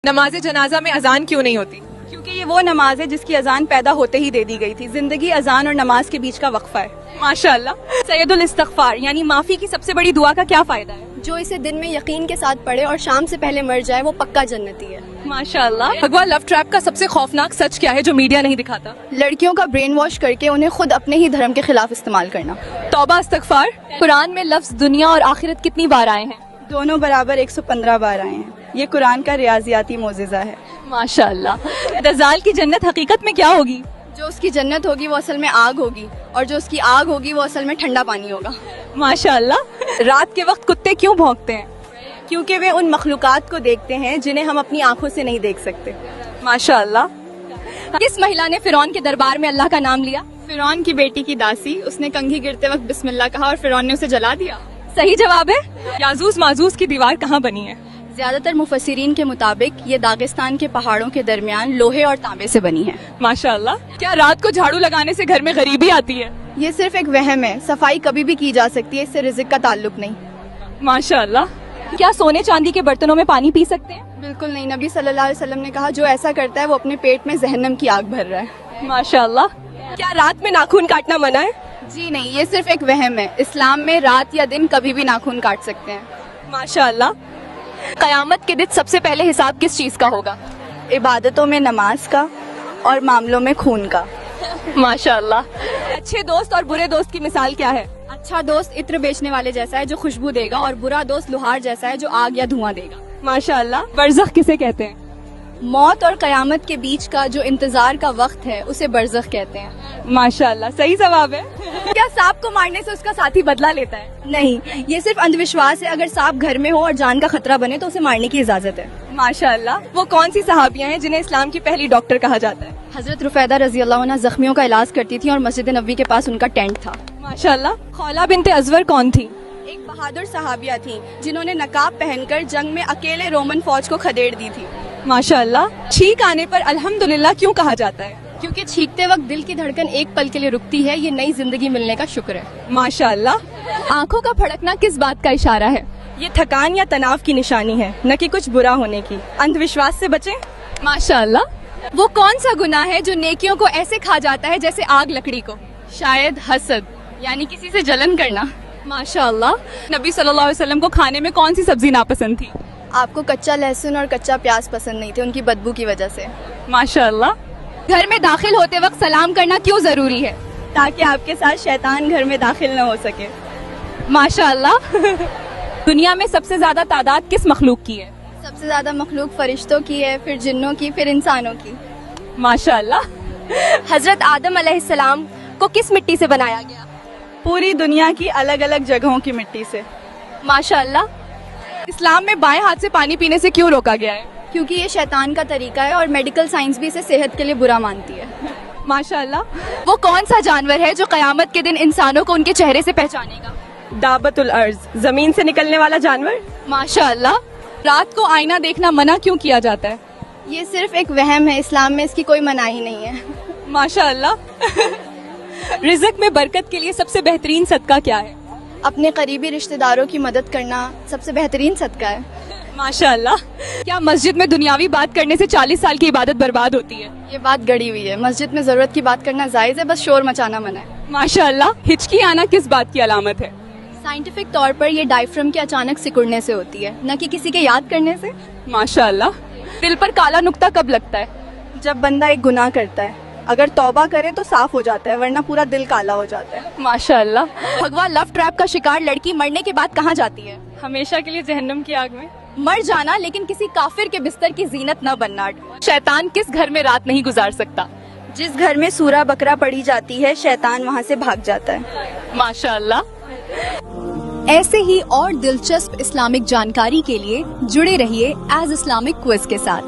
نماز جنازہ میں اذان کیوں نہیں ہوتی؟ کیونکہ یہ وہ نماز ہے جس کی اذان پیدا ہوتے ہی دے دی گئی تھی. زندگی اذان اور نماز کے بیچ کا وقفہ ہے. ماشاءاللہ. سید الاستغفار یعنی معافی کی سب سے بڑی دعا کا کیا فائدہ ہے؟ جو اسے دن میں یقین کے ساتھ پڑھے اور شام سے پہلے مر جائے وہ پکا جنتی ہے. ماشاءاللہ. بھگوا لو ٹریپ کا سب سے خوفناک سچ کیا ہے جو میڈیا نہیں دکھاتا؟ لڑکیوں کا برین واش کر کے انہیں خود اپنے ہی دھرم کے خلاف استعمال کرنا. توبہ استغفار. قرآن میں لفظ دنیا اور آخرت کتنی بار آئے ہیں؟ دونوں برابر 115 بار آئے ہیں. یہ قرآن کا ریاضیاتی معجزہ ہے. ماشاءاللہ. دجال کی جنت حقیقت میں کیا ہوگی؟ جو اس کی جنت ہوگی وہ اصل میں آگ ہوگی اور جو اس کی آگ ہوگی وہ اصل میں ٹھنڈا پانی ہوگا. ماشاءاللہ. رات کے وقت کتے کیوں بھونکتے ہیں؟ کیونکہ وہ ان مخلوقات کو دیکھتے ہیں جنہیں ہم اپنی آنکھوں سے نہیں دیکھ سکتے. ماشاءاللہ. کس مہیلا نے فرعون کے دربار میں اللہ کا نام لیا؟ فرعون کی بیٹی کی داسی. اس نے کنگھی گرتے وقت بسم اللہ کہا اور فرعون نے اسے جلا دیا. صحیح جواب ہے. یاجوج ماجوج کی دیوار کہاں بنی ہے؟ زیادہ تر مفسرین کے مطابق یہ داغستان کے پہاڑوں کے درمیان لوہے اور تانبے سے بنی ہے. ماشاءاللہ. کیا رات کو جھاڑو لگانے سے گھر میں غریبی آتی ہے؟ یہ صرف ایک وہم ہے. صفائی کبھی بھی کی جا سکتی ہے. اس سے رزق کا تعلق نہیں. ماشاءاللہ. کیا سونے چاندی کے برتنوں میں پانی پی سکتے ہیں؟ بالکل نہیں. نبی صلی اللہ علیہ وسلم نے کہا جو ایسا کرتا ہے وہ اپنے پیٹ میں جہنم کی آگ بھر رہا ہے. ماشاءاللہ. کیا رات میں ناخن کاٹنا منع ہے؟ جی نہیں. یہ صرف ایک وہم ہے. اسلام میں رات یا دن کبھی بھی ناخن کاٹ سکتے ہیں. ماشاءاللہ. قیامت کے دن سب سے پہلے حساب کس چیز کا ہوگا؟ عبادتوں میں نماز کا اور معاملوں میں خون کا. ماشاءاللہ. اچھے دوست اور برے دوست کی مثال کیا ہے؟ اچھا دوست عطر بیچنے والے جیسا ہے جو خوشبو دے گا اور برا دوست لوہار جیسا ہے جو آگ یا دھواں دے گا. ماشاءاللہ. برزخ کسے کہتے ہیں؟ موت اور قیامت کے بیچ کا جو انتظار کا وقت ہے اسے برزخ کہتے ہیں. ماشاءاللہ. صحیح جواب ہے. کیا سانپ کو مارنے سے اس کا ساتھی بدلہ لیتا ہے؟ نہیں. یہ صرف اندھ وشواس ہے. اگر سانپ گھر میں ہو اور جان کا خطرہ بنے تو اسے مارنے کی اجازت ہے. ماشاءاللہ. وہ کون سی صحابیاں ہیں جنہیں اسلام کی پہلی ڈاکٹر کہا جاتا ہے؟ حضرت رفیدہ رضی اللہ عنہ زخمیوں کا علاج کرتی تھی اور مسجد نبوی کے پاس ان کا ٹینٹ تھا. ماشاءاللہ. خولہ بنت ازور کون تھی؟ ایک بہادر صحابیہ تھیں جنہوں نے نقاب پہن کر جنگ میں اکیلے رومن فوج کو کھدیڑ دی تھی. ماشاءاللہ. چھینک آنے پر الحمدللہ کیوں کہا جاتا ہے؟ کیونکہ چھینکتے وقت دل کی دھڑکن ایک پل کے لیے رکتی ہے. یہ نئی زندگی ملنے کا شکر ہے. ماشاءاللہ. آنکھوں کا پھڑکنا کس بات کا اشارہ ہے؟ یہ تھکان یا تناؤ کی نشانی ہے نہ کہ کچھ برا ہونے کی. اندھ وشواس سے بچیں. ماشاءاللہ. وہ کون سا گناہ ہے جو نیکیوں کو ایسے کھا جاتا ہے جیسے آگ لکڑی کو؟ شاید حسد یعنی کسی سے جلن کرنا. ماشاءاللہ. نبی صلی اللہ علیہ وسلم کو کھانے میں کون سی سبزی ناپسند تھی؟ آپ کو کچا لہسن اور کچا پیاز پسند نہیں تھے ان کی بدبو کی وجہ سے. ماشاءاللہ. گھر میں داخل ہوتے وقت سلام کرنا کیوں ضروری ہے؟ تاکہ آپ کے ساتھ شیطان گھر میں داخل نہ ہو سکے. ماشاءاللہ. دنیا میں سب سے زیادہ تعداد کس مخلوق کی ہے؟ سب سے زیادہ مخلوق فرشتوں کی ہے, پھر جنوں کی, پھر انسانوں کی. ماشاءاللہ. حضرت آدم علیہ السلام کو کس مٹی سے بنایا گیا؟ پوری دنیا کی الگ الگ جگہوں کی مٹی سے. ماشاءاللہ. اسلام میں بائیں ہاتھ سے پانی پینے سے کیوں روکا گیا ہے؟ کیونکہ یہ شیطان کا طریقہ ہے اور میڈیکل سائنس بھی اسے صحت کے لیے برا مانتی ہے. ماشاءاللہ. وہ کون سا جانور ہے جو قیامت کے دن انسانوں کو ان کے چہرے سے پہچانے گا؟ دابت الارض, زمین سے نکلنے والا جانور. ماشاءاللہ. رات کو آئینہ دیکھنا منع کیوں کیا جاتا ہے؟ یہ صرف ایک وہم ہے. اسلام میں اس کی کوئی مناہی نہیں ہے. ماشاءاللہ. رزق میں برکت کے لیے سب سے بہترین صدقہ کیا ہے؟ اپنے قریبی رشتہ داروں کی مدد کرنا سب سے بہترین صدقہ ہے. ماشاءاللہ. کیا مسجد میں دنیاوی بات کرنے سے 40 سال کی عبادت برباد ہوتی ہے؟ یہ بات گڑی ہوئی ہے. مسجد میں ضرورت کی بات کرنا جائز ہے, بس شور مچانا منع ہے. ماشاءاللہ. ہچکی آنا کس بات کی علامت ہے؟ سائنٹیفک طور پر یہ ڈائفرم کے اچانک سکڑنے سے ہوتی ہے, نہ کہ کسی کے یاد کرنے سے. ماشاءاللہ. دل پر کالا نقطہ کب لگتا ہے؟ جب بندہ ایک گناہ کرتا ہے. اگر توبہ کرے تو صاف ہو جاتا ہے, ورنہ پورا دل کالا ہو جاتا ہے. ماشاءاللہ. بھگوا لو ٹریپ کا شکار لڑکی مرنے کے بعد کہاں جاتی ہے؟ ہمیشہ کے لیے جہنم کی آگ میں. مر جانا لیکن کسی کافر کے بستر کی زینت نہ بننا. شیطان کس گھر میں رات نہیں گزار سکتا؟ جس گھر میں سورہ بقرہ پڑھی جاتی ہے شیطان وہاں سے بھاگ جاتا ہے. ماشاءاللہ. ایسے ہی اور دلچسپ اسلامک جانکاری کے لیے جڑے رہیے ایز اسلامک کوئز کے ساتھ.